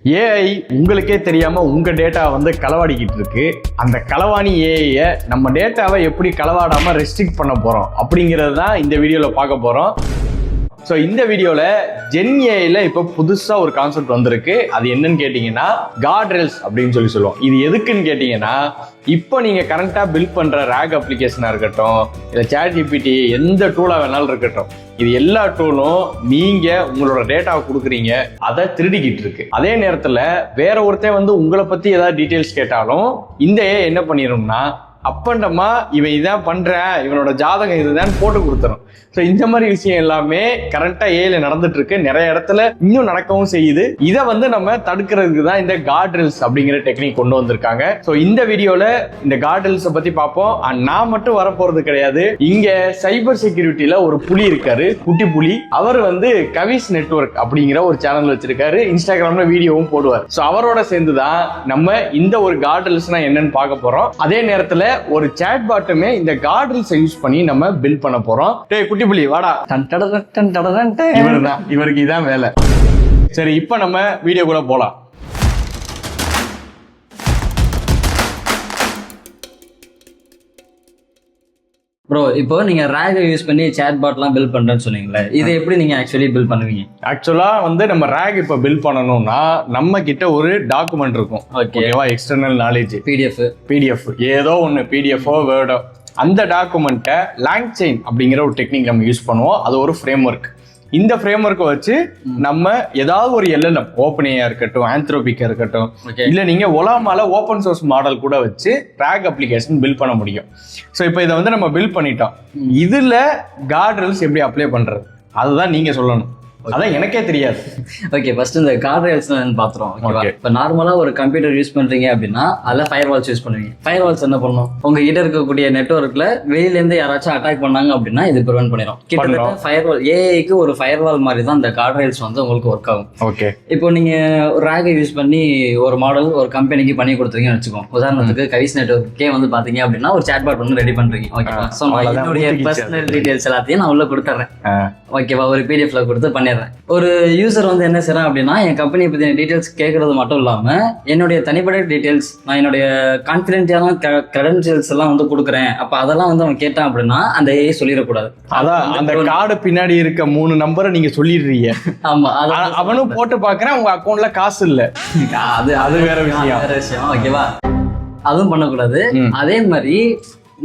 AI உங்களுக்கே தெரியாம உங்க டேட்டா வந்து களவாடிக்கிட்டு இருக்கு. அந்த களவாணி ஏஐயை நம்ம டேட்டாவை எப்படி களவாடாம ரெஸ்ட்ரிக்ட் பண்ண போறோம் அப்படிங்கிறது தான் இந்த வீடியோல பார்க்க போறோம். ஸோ இந்த வீடியோவில் ஜென் ஏஐல இப்போ புதுசாக ஒரு கான்செப்ட் வந்திருக்கு. அது என்னன்னு கேட்டிங்கன்னா கார்ட்ரெயில்ஸ் அப்படின்னு சொல்லுவோம். இது எதுக்குன்னு கேட்டிங்கன்னா, இப்போ நீங்கள் கரண்ட்டாக பில்ட் பண்ணுற ரேக் அப்ளிகேஷனாக இருக்கட்டும், இல்லை ChatGPT எந்த டூலாக வேணாலும் இருக்கட்டும், இது எல்லா டூலும் நீங்கள் உங்களோட டேட்டாவை கொடுக்குறீங்க, அதை திருடிக்கிட்டு இருக்கு. அதே நேரத்தில் வேற ஒருத்தன் வந்து உங்களை பற்றி ஏதாவது டீட்டெயில்ஸ் கேட்டாலும் இந்த ஏஐ என்ன பண்ணிடும்னா, அப்பண்டமா இவன் இதான் பண்றேன், இவனோட ஜாதகம் இதுதான் போட்டு கொடுத்துரும். ஸோ இந்த மாதிரி விஷயம் எல்லாமே கரண்டா ஏஐல நடந்துட்டு இருக்கு. நிறைய இடத்துல இன்னும் நடக்கவும் செய்யுது. இதை வந்து நம்ம தடுக்கிறதுக்கு தான் இந்த கார்ட்ரெயில்ஸ் அப்படிங்கிற டெக்னிக் கொண்டு வந்திருக்காங்க. ஸோ இந்த வீடியோல இந்த கார்ட்ரெயில்ஸை பத்தி பார்ப்போம். நான் மட்டும் வரப்போறது கிடையாது. இங்க சைபர் செக்யூரிட்டியில ஒரு புலி இருக்காரு, குட்டி புலி. அவர் வந்து கவிஸ் நெட்வொர்க் அப்படிங்கிற ஒரு சேனல் வச்சிருக்காரு. இன்ஸ்டாகிராம்ல வீடியோவும் போடுவார். ஸோ அவரோட சேர்ந்து தான் நம்ம இந்த ஒரு கார்ட்ரெயில்ஸ்னா என்னன்னு பார்க்க போறோம். அதே நேரத்துல ஒரு சாட் பாட்டுமே இந்த கார்ட்ரெயில்ஸ் யூஸ் பண்ணி நம்ம பில்ட் பண்ண போறோம். குட்டி புலி வாடா, இவருதான், இவருக்கு இதான் வேலை. சரி, இப்ப நம்ம வீடியோக்குள்ள போலாம். ப்ரோ, இப்போ நீங்க ரேக் யூஸ் பண்ணி சேட் பாட்லாம் பில்ட் பண்றேன்னு சொன்னீங்களே, இது எப்படி நீங்க ஆக்சுவலி பில்ட் பண்ணுவீங்க? ஆக்சுவலா வந்து நம்ம ரேக் இப்ப பில்ட் பண்ணணும்னா நம்ம கிட்ட ஒரு டாக்குமெண்ட் இருக்கும். ஓகேவா? எக்ஸ்டர்னல் நாலேஜ், பிடிஎஃப் ஏதோ ஒன்று, பிடிஎஃபோ வேர்டோ, அந்த டாக்குமெண்ட்டை லாங்செயின் அப்படிங்கிற ஒரு டெக்னிக் நம்ம யூஸ் பண்ணுவோம். அது ஒரு ஃப்ரேம் ஒர்க். இந்த ஃப்ரேம் ஒர்க்கை வச்சு நம்ம ஏதாவது ஒரு LLM, ஓப்பன்ஏஐயா இருக்கட்டும், ஆந்த்ரோபிக்கா இருக்கட்டும், இல்ல நீங்க ஒலாமால ஓப்பன் சோர்ஸ் மாடல் கூட வச்சு ரேக் அப்ளிகேஷன் பில்ட் பண்ண முடியும். ஸோ இப்போ இதை வந்து நம்ம பில்ட் பண்ணிட்டோம். இதுல கார்ட்ரெயில்ஸ் எப்படி அப்ளை பண்றது அதுதான் நீங்க சொல்லணும். அதான் எனக்கே தெரியாது. ஓகே, ஃபர்ஸ்ட் இந்த கார்ட்ரெயில்ஸ் பாத்துறோம். இப்போ நார்மலா ஒரு கம்ப்யூட்டர் யூஸ் பண்றீங்க அப்படின்னா அதுல ஃபயர் வால்ஸ் யூஸ் பண்ணுவீங்க. ஃபயர் வால்ஸ் என்ன பண்ணும்? உங்க கிட்ட இருக்கக்கூடிய நெட்வொர்க்ல வெளியில இருந்து யாராச்சும் அட்டாக் பண்ணாங்க அப்படின்னா இது ப்ரிவென்ட் பண்ணிடும். கிட்டத்தட்ட ஃபயர் வால், ஏஐக்கு ஒரு ஃபயர் வால் மாதிரி தான் இந்த கார்ட்ரெயில்ஸ் வந்து உங்களுக்கு ஒர்க் ஆகும். ஓகே, இப்போ நீங்க ரேகை யூஸ் பண்ணி ஒரு மாடல் ஒரு கம்பெனிக்கு பண்ணி கொடுத்துருங்கன்னு வச்சுக்கோங்க. உதாரணத்துக்கு கவிஸ் நெட்வொர்க்கே வந்து பாத்தீங்க அப்படின்னா ஒரு சாட் பாட் வந்து ரெடி பண்றீங்க. ஓகேவா? ஸோ என்னுடைய பர்சனல் டீடைல்ஸ் எல்லாத்தையும் நான் உள்ள கொடுத்துட்றேன். ஓகேவா? ஒரு பிடிஎஃப்ல கொடுத்து பண்ணிடுறேன். ஒரு யூசர் வந்து என்ன செய்யறான் அப்படின்னா, என் கம்பெனியை பத்தின டீடைல்ஸ் கேட்கறது மட்டும் இல்லாம என்னுடைய தனிப்பட்ட டீடைல்ஸ், நான் என்னுடைய கான்ஃபிடென்ஷியலான கிரெடென்ஷியல்ஸ் எல்லாம் வந்து கொடுக்குறேன். அப்ப அதெல்லாம் வந்து அவன் கேட்டான் அப்படின்னா அந்த ஏஐ சொல்லிடக்கூடாது. அதான் அந்த கார்டு பின்னாடி இருக்க 3 நம்பரை நீங்க சொல்லிடுறீங்க. ஆமா, அவனும் போட்டு பாக்குறேன், உங்க அக்கௌண்ட்ல காசு இல்ல. அது வேற விஷயம். ஓகேவா? அதுவும் பண்ணக்கூடாது. அதே மாதிரி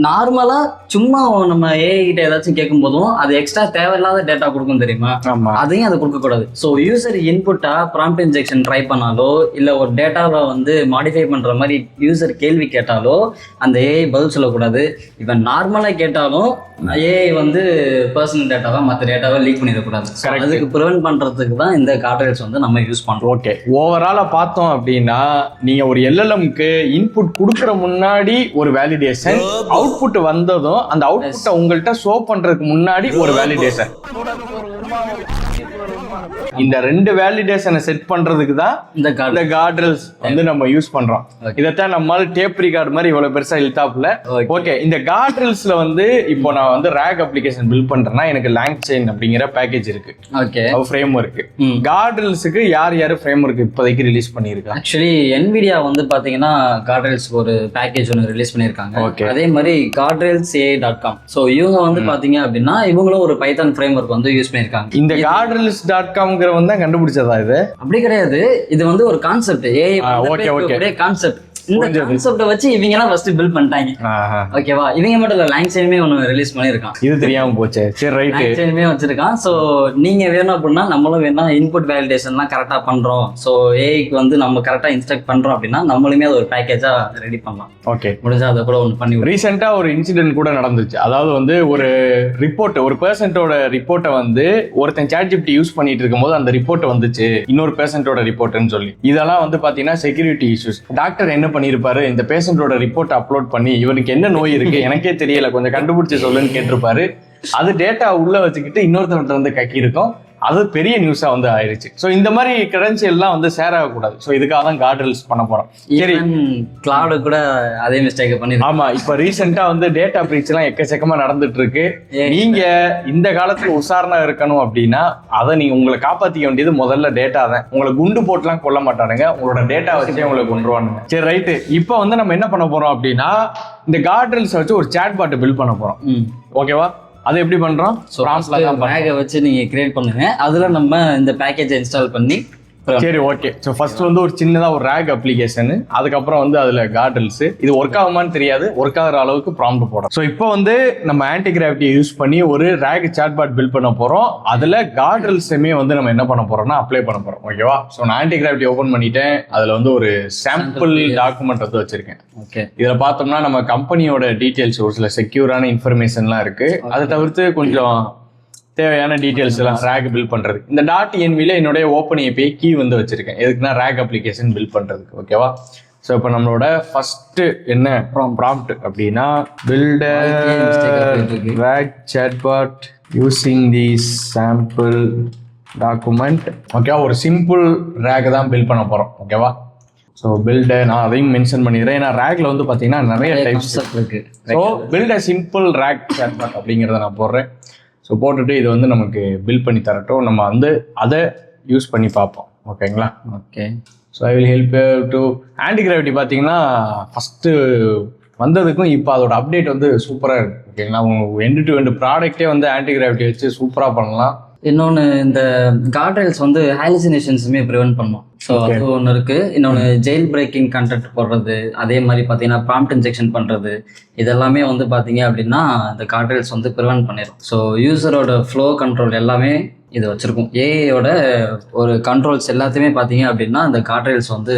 நார்மலா சும்மா நம்ம ஏஐ கிட்ட ஏதாச்சும் கேட்கும் போதும் அது எக்ஸ்ட்ரா தேவையில்லாத டேட்டா கொடுக்கும், தெரியுமா? அதையும் அதை கொடுக்க கூடாது. ஸோ யூசர் இன்புட்டா ப்ராம்ப்ட் இன்ஜெக்ஷன் ட்ரை பண்ணாலோ இல்ல ஒரு டேட்டாவை வந்து மாடிஃபை பண்ற மாதிரி யூசர் கேள்வி கேட்டாலோ அந்த ஏஐ பதில் சொல்லக்கூடாது. இப்போ நார்மலா கேட்டாலும் ஏஐ வந்து பர்சனல் டேட்டாவை மற்ற டேட்டாவை லீக் பண்ணிடக்கூடாது. அதுக்கு ப்ரிவென்ட் பண்றதுக்கு தான் இந்த கார்ட்ரெயில்ஸ் வந்து நம்ம யூஸ் பண்றோம். ஓகே, ஓவராலா பார்த்தோம் அப்படின்னா நீங்க ஒரு LLMக்கு இன்புட் கொடுக்கற முன்னாடி ஒரு வேலிடேஷன், அவுட்புட் வந்ததும் அந்த அவுட்புட்டை உங்கள்கிட்ட ஷோ பண்றதுக்கு முன்னாடி ஒரு வேலிடேஷன். இந்த 2 வேலிடேஷனை செட் பண்றதுக்கு தான் இந்த கார்ட்ரெயில்ஸ் வந்து நம்ம யூஸ் பண்றோம். இதைத்தான் நம்மால டேப் ரிகார்ட் மாதிரி இவ்வளவு பெருசா இழுத்தாப்புல. ஓகே, இந்த கார்ட்ரெயில்ஸ்ல வந்து இப்போ நான் வந்து ரேக் அப்ளிகேஷன் பில்ட் பண்றேன்னா எனக்கு லாங்செயின் அப்படிங்கிற பேக்கேஜ் இருக்கு. Okay, frame work. கார்ட்ரெயில்ஸ்க்கு யார் ஃப்ரேம் ஒர்க் இப்போதைக்கு ரிலீஸ் பண்ணிருக்காங்க? ஆக்சுவலி NVIDIA வந்து பாத்தீங்கன்னா கார்ட்ரெயில்ஸ் ஒரு பேக்கேஜ் ஒன்று ரிலீஸ் பண்ணிருக்காங்க. அதே மாதிரி GuardrailsAI.com. ஸோ இவங்க வந்து பாத்தீங்க அப்படின்னா இவங்களும் ஒரு பைத்தான் ஃப்ரேம் ஒர்க் வந்து யூஸ் பண்ணிருக்காங்க. இந்த Guardrails.com தான் கண்டுபிடிச்சதா? இது அப்படி கிடையாது. இது வந்து ஒரு கான்செப்ட், ஏஐ கான்செப்ட். இந்த கான்செப்ட வச்சு இவங்க எல்லாம் ஃபர்ஸ்ட் பில்ட் பண்ணிட்டாங்க. ஓகேவா? இவங்க மட்டும் இல்ல, லாங்செயினுமே ஒன்னு ரிலீஸ் பண்ணிருக்கான். இது தெரியாம போச்சு. சரி, ரைட். லாங்செயினுமே வச்சிருக்கான். சோ நீங்க வேணும் அப்படின்னா நம்மளும் வேணா இன்புட் வேலிடேஷன்லாம் கரெக்டா பண்றோம், சோ ஏஐக்கு வந்து நம்ம கரெக்டா இன்ஸ்ட்ரக்ட் பண்றோம் அப்படின்னா நம்மளுமே அது ஒரு பேக்கேஜா ரெடி பண்ணலாம். ஓகே, முடிஞ்சா அதை கூட ஒன்று பண்ணி. ரீசெண்டா ஒரு இன்சிடென்ட் கூட நடந்துச்சு. அதாவது வந்து ஒரு ரிப்போர்ட், ஒரு பேஷண்டோட ரிப்போர்ட்டை வந்து ஒருத்தன் ChatGPT யூஸ் பண்ணிட்டு இருக்கும் போது அந்த ரிப்போர்ட் வந்துச்சு இன்னொரு பேஷண்டோட ரிப்போர்ட்னு சொல்லி. இதெல்லாம் வந்து பாத்தீங்கன்னா செக்யூரிட்டி இஷ்யூஸ். டாக்டர் என்ன பண்ணிருப்பாரு, இந்த பேஷண்டோட ரிப்போர்ட் அப்லோட் பண்ணி இவனுக்கு என்ன நோய் இருக்கு எனக்கே தெரியல, கொஞ்சம் கண்டுபிடிச்சு சொல்லுன்னு கேட்டிருப்பாரு. அது டேட்டா உள்ள வச்சுக்கிட்டு இன்னொருத்தவன்ட்ட வந்து கக்கி இருக்கும். அது பெரிய நியூஸா வந்து ஆயிருச்சு. ஸோ இந்த மாதிரி கிரெடென்ஷியல்லாம் வந்து ஷேர் ஆகக்கூடாது. ஸோ இதுக்காக தான் கார்ட்ரல்ஸ் பண்ண போறோம். சரி, கிளவுட் கூட அதே மிஸ்டேக் பண்ணி. ஆமா, இப்ப ரீசெண்டா வந்து டேட்டா பிரீச் எல்லாம் எக்கச்சக்கமா நடந்துட்டு இருக்கு. நீங்க இந்த காலத்துல உஷாரா இருக்கணும் அப்படின்னா அதை நீங்க உங்களை காப்பாத்திக்க வேண்டியது முதல்ல டேட்டா தான். உங்களை குண்டு போட்டுலாம் கொல்ல மாட்டானுங்க, உங்களோட டேட்டா வச்சே உங்களை கொண்டுருவானுங்க. சரி ரைட்டு, இப்போ வந்து நம்ம என்ன பண்ண போறோம் அப்படின்னா இந்த கார்ட்ரல்ஸ் வச்சு ஒரு சாட் பாட் பில்ட் பண்ண போறோம். ஓகேவா? அது எப்படி பண்றோம்? ரேகை வச்சு நீங்க கிரியேட் பண்ணுங்க, அதுல நம்ம இந்த பேக்கேஜை இன்ஸ்டால் பண்ணி. சரி, ஓகே. ஸோ ஃபர்ஸ்ட் வந்து ஒரு சின்னதா ஒரு ரேக் அப்ளிகேஷன், அதுக்கப்புறம் வந்து அதுல கார்ட்ரல்ஸ். இது ஒர்க் ஆகுமான்னு தெரியாது, ஒர்க் ஆகிற அளவுக்கு ப்ராம்ப்ட் போடுறோம். ஸோ இப்போ வந்து நம்ம ஆன்டி கிராவிட்டியை யூஸ் பண்ணி ஒரு ரேக் சாட்பாட் பில்ட் பண்ண போறோம். அதுல கார்ட்ரல்ஸுமே வந்து நம்ம என்ன பண்ண போறோம்னா அப்ளை பண்ண போறோம். ஓகேவா? ஸோ நான் ஆன்டி கிராவிட்டி ஓபன் பண்ணிட்டேன். அதுல வந்து ஒரு சாம்பிள் டாக்குமெண்ட் வந்து வச்சிருக்கேன். ஓகே, இதுல பார்த்தோம்னா நம்ம கம்பெனியோட டீடைல்ஸ், ஒரு சில செக்யூரான இன்ஃபர்மேஷன்லாம் இருக்கு. அதை தவிர்த்து கொஞ்சம் தேவையான டீடைல்ஸ் எல்லாம் ரேக் பில்ட் பண்றது. இந்த .envல என்னுடைய ஓப்பன் ஏபிஐ கீ வந்து வச்சிருக்கேன். எதுக்குன்னா ரேக் அப்ளிகேஷன் பில்ட் பண்றதுக்கு. ஓகேவா? ஸோ இப்போ நம்மளோட ஃபர்ஸ்ட் என்ன ப்ராம்ப்ட் அப்படின்னா build a rag chatbot using the sample document. ஓகேவா? ஒரு சிம்பிள் ரேக் தான் பில்ட் பண்ண போறோம். ஓகேவா? ஸோ பில்ட் நான் அதையும் மென்ஷன் பண்ணிடுறேன். ஏன்னா ரேக்ல வந்து பார்த்தீங்கன்னா நிறைய டைப்ஸ் இருக்கு. So build a simple rag chatbot அப்படிங்கிறத நான் போடுறேன். ஸோ போட்டுட்டு இது வந்து நமக்கு பில்ட் பண்ணி தரட்டும், நம்ம வந்து அதை யூஸ் பண்ணி பார்ப்போம். ஓகேங்களா? Okay. So I will help to anti gravity. பார்த்தீங்கன்னா ஃபஸ்ட்டு வந்ததுக்கும் இப்போ அதோட அப்டேட் வந்து சூப்பராக இருக்கு. ஓகேங்களா? எண்டு டு எண்டு ப்ராடக்டே வந்து ஆன்டி கிராவிட்டி வச்சு சூப்பராக பண்ணலாம். இன்னொன்று, இந்த கார்ட்ரல்ஸ் வந்து ஹாலுசினேஷன்ஸுமே ப்ரிவென்ட் பண்ணும். ஸோ அது ஒன்று இருக்கு. இன்னொன்று, ஜெயில் பிரேக்கிங் கண்டென்ட் போடுறது, அதே மாதிரி பார்த்தீங்கன்னா ப்ராம்ப்ட் இன்ஜெக்ஷன் பண்ணுறது, இதெல்லாமே வந்து பார்த்தீங்க அப்படின்னா இந்த கார்ட்ரல்ஸ் வந்து ப்ரிவென்ட் பண்ணிடும். ஸோ யூசரோட ஃப்ளோ கண்ட்ரோல் எல்லாமே இது வச்சிருக்கும். ஏஐயோட ஒரு கண்ட்ரோல்ஸ் எல்லாத்தையுமே பார்த்தீங்க அப்படின்னா இந்த கார்ட்ரல்ஸ் வந்து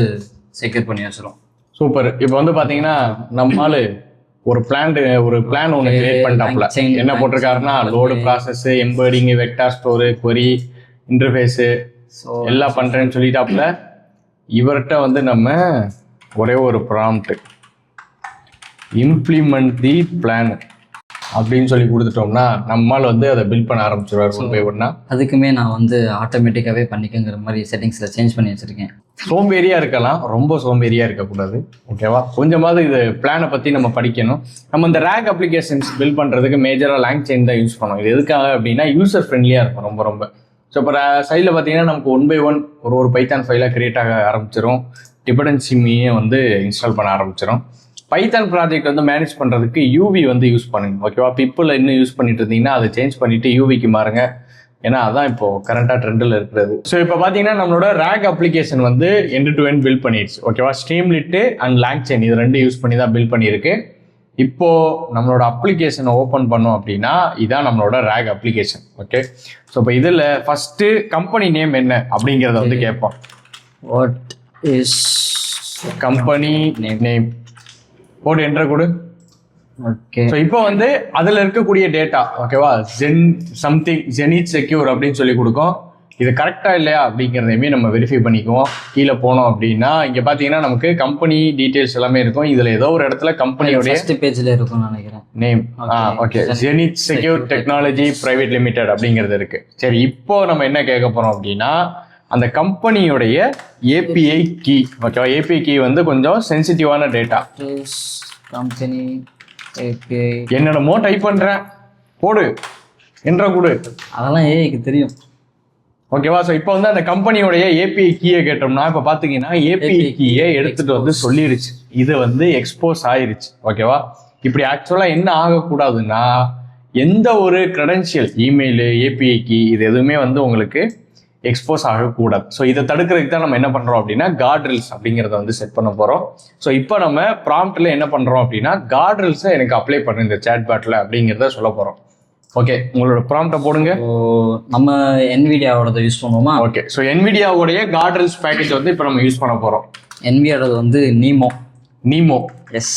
செக்யூர் பண்ணி வச்சிரும். சூப்பர். இப்போ வந்து பார்த்தீங்கன்னா நம்மளால ஒரு பிளான் ஒன்று கிரியேட் பண்ணிட்டாப்ல. என்ன போட்டிருக்காருன்னா load process, embedding, vector store, query, interface எல்லாம் பண்றேன்னு சொல்லிட்டாப்ல. இவர்கிட்ட வந்து நம்ம ஒரே ஒரு ப்ராம்ப்ட் இம்ப்ளிமெண்ட் தி பிளான் அப்படின்னு சொல்லி கொடுத்துட்டோம்னா நம்மால் வந்து அதை பில்ட் பண்ண ஆரம்பிச்சிருவாரு. அதுக்குமே நான் வந்து ஆட்டோமேட்டிக்காவே பண்ணிக்கங்கிற மாதிரி செட்டிங்ஸ்ல சேஞ்ச் பண்ணி வச்சிருக்கேன். சோம்பேறியா இருக்கலாம், ரொம்ப சோம்பேறியா இருக்கக்கூடாது. ஓகேவா? கொஞ்சமாவது இது பிளானை பத்தி நம்ம படிக்கணும். நம்ம இந்த ரேக் அப்ளிகேஷன்ஸ் பில்ட் பண்றதுக்கு மேஜரா லேங் செயின் தான் யூஸ் பண்ணோம். இது எதுக்காக அப்படின்னா யூசர் ஃப்ரெண்ட்லியா இருக்கும் ரொம்ப ரொம்ப. ஸோ இப்போ சைடில் பார்த்தீங்கன்னா நமக்கு 1 by 1 ஒரு பைத்தான் ஃபைலாக கிரியேட் ஆக ஆரம்பிச்சிடும். டிபெண்டன்சிமையே வந்து இன்ஸ்டால் பண்ண ஆரம்பிச்சிடும். பைத்தான் ப்ராஜெக்ட் வந்து மேனேஜ் பண்ணுறதுக்கு யூவி வந்து யூஸ் பண்ணுங்க. ஓகேவா? பிப்பில் இன்னும் யூஸ் பண்ணிட்டு இருந்தீங்கன்னா அதை சேஞ்ச் பண்ணிட்டு யூவிக்கு மாறுங்க. ஏன்னா அதான் இப்போ கரண்டாக ட்ரெண்டில் இருக்கிறது. ஸோ இப்போ பார்த்தீங்கன்னா நம்மளோட ரேக் அப்ளிகேஷன் வந்து எண்ட் டு எண்ட் பில்ட் பண்ணிடுச்சு. ஓகேவா? ஸ்ட்ரீம்லிட்டு அண்ட் லேங் செயின் இது ரெண்டு யூஸ் பண்ணி தான் பில்ட் பண்ணியிருக்கு. இப்போ நம்மளோட அப்ளிகேஷனை ஓப்பன் பண்ணோம் அப்படின்னா இதான் நம்மளோட ரேக் அப்ளிகேஷன். ஓகே. ஸோ இப்போ இதில் ஃபர்ஸ்ட் கம்பெனி நேம் என்ன அப்படிங்கிறத வந்து கேட்போம். வாட் இஸ் கம்பெனி நேம் போட்டு என்டர் கொடு. ஓகே. ஸோ இப்போ வந்து அதில் இருக்கக்கூடிய டேட்டா ஓகேவா, ஜெனித் செக்யூர் அப்படின்னு சொல்லி கொடுக்கும். இது கரெக்டா இல்லையா அப்படிங்கிறதையுமே நம்ம வெரிஃபை பண்ணிக்குவோம். கீழே போனோம் அப்படின்னா இங்க பாத்தீங்கன்னா நமக்கு கம்பெனி டீடைல்ஸ் எல்லாமே இருக்கும். இதுல ஏதோ ஒரு இடத்துல கம்பெனியோட ஃபர்ஸ்ட் பேஜ்ல இருக்கும் நினைக்கிறேன் name. Okay, zenith secure technology private limited அப்படிங்கிறது இருக்கு. சரி, இப்போ நம்ம என்ன கேட்க போறோம் அப்படின்னா அந்த கம்பெனியோடைய ஏபிஐ கீ. ஓகேவா? ஏபிஐ கீ வந்து கொஞ்சம் சென்சிட்டிவான டேட்டா. கம்பெனி ஏபிஐ என்னடமோ டைப் பண்றேன், போடு என்ற கொடு, அதெல்லாம் ஏஐக்கு தெரியும். ஓகேவா? ஸோ இப்போ வந்து அந்த கம்பெனியோடைய ஏபிஐ கீயை கேட்டோம்னா இப்போ பார்த்தீங்கன்னா ஏபிஐ கீயை எடுத்துட்டு வந்து சொல்லிருச்சு. இது வந்து எக்ஸ்போஸ் ஆயிருச்சு. ஓகேவா? இப்படி ஆக்சுவலாக என்ன ஆகக்கூடாதுன்னா எந்த ஒரு கிரெடென்ஷியல், இமெயிலு, ஏபிஐ கீ இது எதுவுமே வந்து உங்களுக்கு எக்ஸ்போஸ் ஆகக்கூடாது. ஸோ இதை தடுக்கிறதுக்கு தான் நம்ம என்ன பண்ணுறோம் அப்படின்னா கார்ட்ரில்ஸ் அப்படிங்கிறத வந்து செட் பண்ண போகிறோம். ஸோ இப்போ நம்ம ப்ராம்ப்டில் என்ன பண்ணுறோம் அப்படின்னா கார்ட்ரில்ஸை எனக்கு அப்ளை பண்ணு இந்த சேட் பாட்டில் அப்படிங்கிறத சொல்ல போகிறோம். ஓகே, உங்களோட ப்ராம்ப்டை போடுங்க. நம்ம NVIDIAவோட யூஸ் பண்ணுவோமா? ஓகே, ஸோ NVIDIAவோடைய கார்ட்ரில்ஸ் பேக்கேஜ் வந்து இப்போ நம்ம யூஸ் பண்ண போகிறோம். NVIDIAவோட வந்து நீமோ. எஸ்.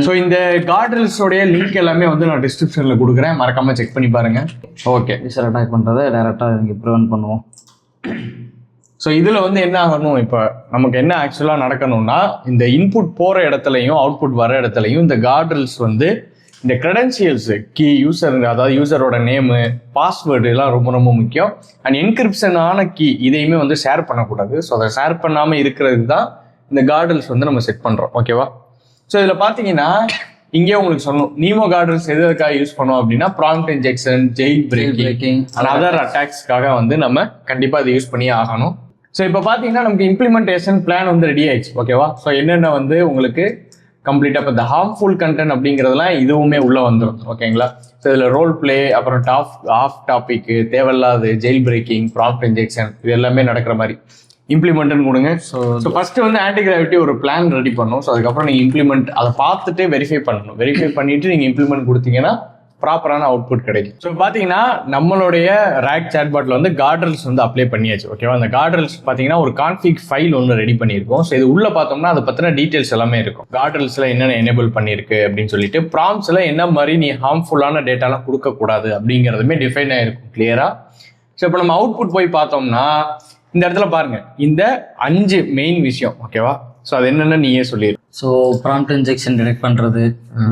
ஸோ இந்த கார்ட்ரில்ஸோடைய லிங்க் எல்லாமே வந்து நான் டிஸ்கிரிப்ஷனில் கொடுக்குறேன், மறக்காம செக் பண்ணி பாருங்க. ஓகே, யூசர் அட்டாக் பண்ணுறதை டேரெக்டாக இங்கே ப்ரிவென்ட் பண்ணுவோம். ஸோ இதில் வந்து என்ன ஆகணும், இப்போ நமக்கு என்ன ஆக்சுவலாக நடக்கணும்னா இந்த இன்புட் போகிற இடத்துலையும் அவுட்புட் வர இடத்துலையும் இந்த கார்ட்ரில்ஸ் வந்து இந்த கிரெடென்ஷியல்ஸ் கீ யூசர், அதாவது யூசரோட நேமு, பாஸ்வேர்டு எல்லாம் ரொம்ப ரொம்ப முக்கியம். அண்ட் என்கிரிப்ஷன் ஆன கீ இதையுமே வந்து ஷேர் பண்ணக்கூடாது. ஸோ அதை ஷேர் பண்ணாமல் இருக்கிறது தான் இந்த கார்டல்ஸ் வந்து நம்ம செட் பண்ணுறோம். ஓகேவா? ஸோ இதில் பார்த்தீங்கன்னா இங்கே உங்களுக்கு சொல்லணும், நீமோ கார்டல்ஸ் எதுக்காக யூஸ் பண்ணோம் அப்படின்னா prompt injection, jailbreaking and other அட்டாக்ஸ்க்காக வந்து நம்ம கண்டிப்பாக அதை யூஸ் பண்ணி ஆகணும். ஸோ இப்போ பார்த்தீங்கன்னா நமக்கு இம்ப்ளிமெண்டேஷன் பிளான் வந்து ரெடி ஆயிடுச்சு. ஓகேவா? ஸோ என்னென்ன வந்து உங்களுக்கு கம்ப்ளீட்டாக இப்போ இந்த ஹார்ம்ஃபுல் கண்டென்ட் அப்படிங்கிறதுலாம் இதுவுமே உள்ளே வந்துடும். ஓகேங்களா? ஸோ இதில் ரோல் பிளே, அப்புறம் ஆஃப் டாபிக்கு, தேவையில்லாது, ஜெயில் பிரேக்கிங், ப்ராம்ப்ட் இன்ஜெக்ஷன், இது எல்லாமே நடக்கிற மாதிரி இம்ப்ளிமெண்ட்னு கொடுங்க. ஸோ ஃபர்ஸ்ட் வந்து ஆன்டி கிராவிட்டி ஒரு பிளான் ரெடி பண்ணணும். ஸோ அதுக்கப்புறம் நீங்கள் இம்ப்ளிமெண்ட் அதை பார்த்துட்டு வெரிஃபை பண்ணணும். வெரிஃபை பண்ணிட்டு நீங்கள் இம்ப்ளிமெண்ட் கொடுத்தீங்கன்னா ப்ராப்பரான அவுட்புட் கிடைக்கும். ஸோ பார்த்தீங்கன்னா நம்மளுடைய ரேக் சாட்பாட்டில் வந்து கார்டல்ஸ் வந்து அப்ளை பண்ணியாச்சு. ஓகேவா? அந்த கார்டல்ஸ் பார்த்தீங்கன்னா ஒரு கான்ஃபிக் ஃபைல் ஒன்று ரெடி பண்ணியிருக்கோம். ஸோ இது உள்ள பார்த்தோம்னா அதை பற்றின டீட்டெயில்ஸ் எல்லாமே இருக்கும். கார்டல்ஸில் என்னென்ன எனேபிள் பண்ணியிருக்கு அப்படின்னு சொல்லிட்டு, ப்ராம்ப்ஸில் என்ன மாதிரி நீ ஹார்ம்ஃபுல்லான டேட்டாலாம் கொடுக்கக்கூடாது அப்படிங்கிறதுமே டிஃபைன் ஆகிருக்கும் கிளியரா. ஸோ இப்போ நம்ம அவுட்புட் போய் பார்த்தோம்னா இந்த இடத்துல பாருங்க, இந்த 5 மெயின் விஷயம். ஓகேவா? ஸோ அது என்னென்னு நீயே சொல்லிடு. ஸோ ப்ராம்ப்ட் இன்ஜெக்ஷன் டிடெக்ட் பண்ணுறது,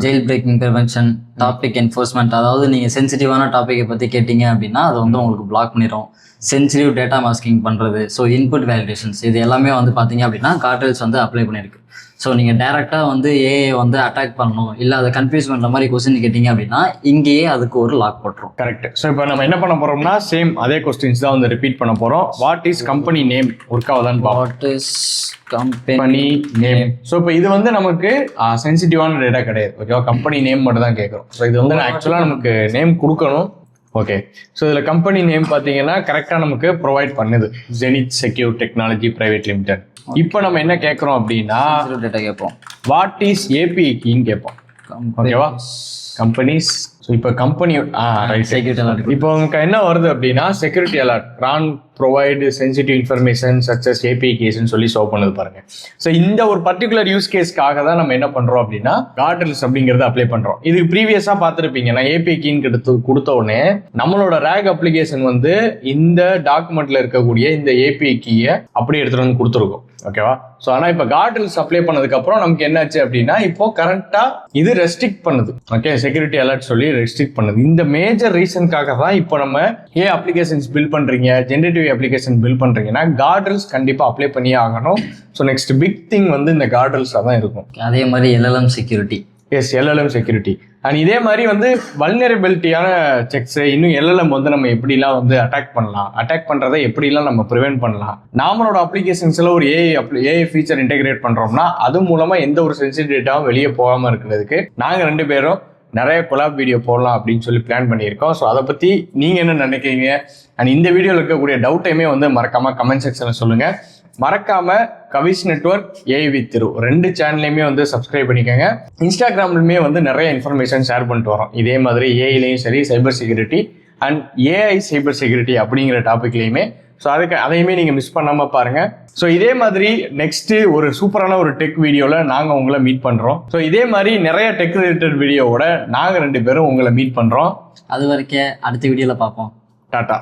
jailbreaking prevention, topic enforcement, அதாவது நீங்கள் சென்சிட்டிவான டாப்பிக்கை பற்றி கேட்டிங்க அப்படின்னா அது வந்து உங்களுக்கு பிளாக் பண்ணிடும். சென்சிட்டிவ் டேட்டா மாஸ்கிங் பண்ணுறது, ஸோ இன்புட் வேலிடேஷன்ஸ், இது எல்லாமே வந்து பார்த்தீங்க அப்படின்னா கார்டல்ஸ் வந்து அப்ளை பண்ணியிருக்கு. ஸோ நீங்கள் டேரெக்டாக வந்து ஏஐ வந்து அட்டாக் பண்ணணும், இல்லை அதை கன்ஃபியூஸ் பண்ணுற மாதிரி கொஸ்டின் கேட்டிங்க அப்படின்னா இங்கேயே அதுக்கு ஒரு லாக் போட்டுரும். கரெக்ட். ஸோ இப்போ நம்ம என்ன பண்ண போகிறோம்னா சேம் அதே கொஸ்டின்ஸ் தான் வந்து ரிப்பீட் பண்ண போகிறோம். What is company name work ஆகுதான்னு பார்ப்போம். What is company name. So இப்போ இது வந்து நமக்கு சென்சிட்டிவான டேட்டா கிடையாது. ஓகேவா? கம்பெனி நேம் மட்டும் தான் கேட்குறோம். ஸோ இது வந்து ஆக்சுவலாக நமக்கு நேம் கொடுக்கணும். ஓகே. ஸோ இதில் கம்பெனி நேம் பார்த்தீங்கன்னா கரெக்டாக நமக்கு ப்ரொவைட் பண்ணுது, zenith secure technology private limited. இப்போ நம்ம என்ன கேட்குறோம் அப்படின்னா டேட்டா கேட்போம். வாட் இஸ் ஏபிஐ கீன்னு கேட்போம். ஓகேவா? கம்பெனிஸ். ஸோ இப்போ கம்பெனி செக்யூரிட்டி அலர்ட். இப்போ உங்களுக்கு என்ன வருது அப்படின்னா செக்யூரிட்டி அலர்ட் ரான் provide sensitive information such as API கேஸ்ன்னு சொல்லி ஷோ பண்ணுது பாருங்க. ஸோ இந்த ஒரு பர்டிகுலர் யூஸ் கேஸ்க்காக தான் நம்ம என்ன பண்றோம் அப்படின்னா கார்டல்ஸ் அப்படிங்கிறத அப்ளை பண்றோம். இது ப்ரீவியஸா பார்த்துருப்பீங்க. நான் ஏபிஐ கீன்னு கொடுத்த உடனே நம்மளோட ரேக் அப்ளிகேஷன் வந்து இந்த டாக்குமெண்ட்ல இருக்கக்கூடிய இந்த ஏபிஐ கீயை அப்படியே எடுத்துட்டு வந்து கொடுத்துருக்கோம். ஓகேவா? ஸோ ஆனால் இப்போ கார்டல்ஸ் அப்ளை பண்ணதுக்கு அப்புறம் நமக்கு என்னாச்சு அப்படின்னா இப்போ கரண்டா இது ரெஸ்ட்ரிக்ட் பண்ணுது. ஓகே, செக்யூரிட்டி அலர்ட் சொல்லி ரெஸ்ட்ரிக்ட் பண்ணுது. இந்த மேஜர் ரீசனுக்காக தான் இப்போ நம்ம அப்ளிகேஷன்ஸ் பில்ட் பண்றீங்க, ஜெனரேட்டிவ் அப்ளிகேஷன் பில்ட் பண்றீங்கன்னா கார்டல்ஸ் கண்டிப்பா அப்ளை பண்ணியே ஆகணும். ஸோ நெக்ஸ்ட் பிக் திங் வந்து இந்த கார்டல்ஸாக தான் இருக்கும். அதே மாதிரி LLM security. Yes, LLM security. And இதே மாதிரி வந்து வல்னரபிலிட்டியான செக்ஸ், இன்னும் எல்எல்எம் வந்து நம்ம எப்படிலாம் வந்து அட்டாக் பண்றதை எப்படிலாம் நம்ம ப்ரிவென்ட் பண்ணலாம். நம்மளோட அப்ளிகேஷன்ஸ்ல ஒரு ஏஐ ஃபீச்சர் இன்டெகிரேட் பண்றோம்னா அது மூலமா எந்த ஒரு சென்சிட்டிவ் டேட்டாவும் வெளியே போகாம இருக்கிறதுக்கு நாங்க 2 பேரும் நிறைய கொலாப் வீடியோ போடலாம் அப்படின்னு சொல்லி பிளான் பண்ணியிருக்கோம். ஸோ அதை பத்தி நீங்க என்ன நினைக்கிறீங்க? அண்ட் இந்த வீடியோவில் இருக்கக்கூடிய டவுட்டையுமே வந்து மறக்காம கமெண்ட் செக்ஷன்ல சொல்லுங்க. மறக்காம கவிஸ் நெட்வொர்க், ஏஐ வித் திரு 2 சேனல்லையுமே வந்து சப்ஸ்கிரைப் பண்ணிக்கோங்க. இன்ஸ்டாகிராம்லையுமே வந்து நிறைய இன்ஃபர்மேஷன் ஷேர் பண்ணிட்டு வரோம். இதே மாதிரி ஏஐலையும் சரி, cyber security and AI cyber security அப்படிங்கிற டாபிக்லையுமே. ஸோ அதையுமே நீங்கள் மிஸ் பண்ணாமல் பாருங்கள். ஸோ இதே மாதிரி நெக்ஸ்ட்டு ஒரு சூப்பரான ஒரு டெக் வீடியோவில் நாங்கள் உங்களை மீட் பண்ணுறோம். ஸோ இதே மாதிரி நிறைய டெக் ரிலேட்டட் வீடியோவோட நாங்கள் 2 பேரும் உங்களை மீட் பண்ணுறோம். அது வரைக்கும் அடுத்த வீடியோவில் பார்ப்போம். டாட்டா.